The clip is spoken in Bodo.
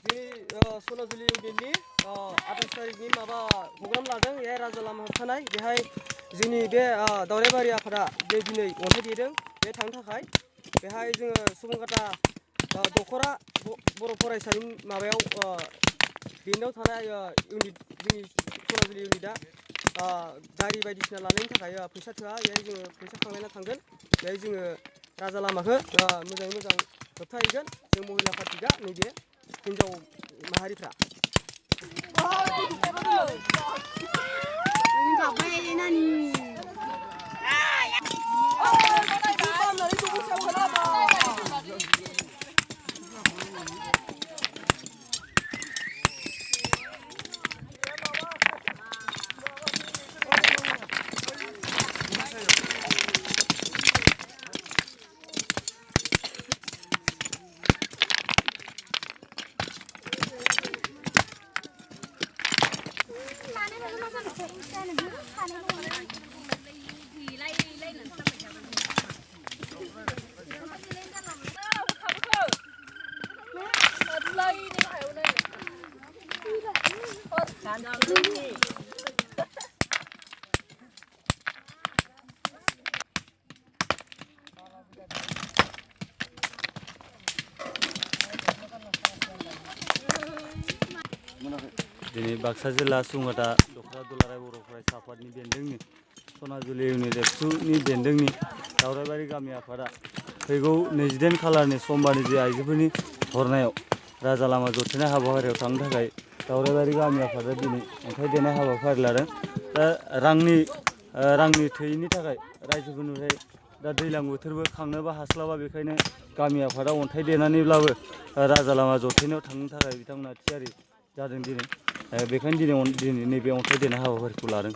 दिनै सनाजुलि इउनियननि 28 तारिखनि माबा प्रग्राम लादों बेहाय राजा लामा होबथानाय बेहाय जोंनि बे दावराइबारि आफादा बे दिनै अन्थाइ देदों बे थांनो थाखाय बेहाय जोङो सुबुंगाटा दख'रा बर' फरायसालिनि माबायाव बेनाव थानाय इउनिट जोंनि सनाजुलि इउनिटआ गारि बायदिसिना लानायनि थाखाय फैसा थोआ बेहाय जोङो फैसा खांलायना थांगोन बेहाय जोङो राजा लामाखौ मोजाङै मोजां होबथाहैगोन जों महिला पार्टिया नैबे हिन्जाव माहारिफ्रा दिनै बाक्सा जिल्ला सुबुंगाटा दख'रा दुलाराय बर' फरायसा आफादनि बेन्दोंनि सनाजुलि इउनिट एबसुनि बेन्दोंनि दावराइबारि गामि आफादा फैगौ 22 खालारनि समबारनि जे आइजोफोरनि हरनायाव राजा लामा जथेनाय हाबाफारियाव थांनो थाखाय दावराइबारि गामि आफादा दिनै अन्थाइ देनाय हाबाफारि लादों। दा रांनि थोयैनि थाखाय रायजोफोरनिफ्राय दा दैज्लां बोथोरबो खांनोबो हास्लाबा बेखायनो गामि आफादा अन्थाइ देनानैब्लाबो राजा लामा जथेनायाव थांनो थाखाय बिथांमोना थियारि जादों दिनै बेखायनो दिनै नैबे अन्थाइ देनाय हाबाफारिखौ लादों।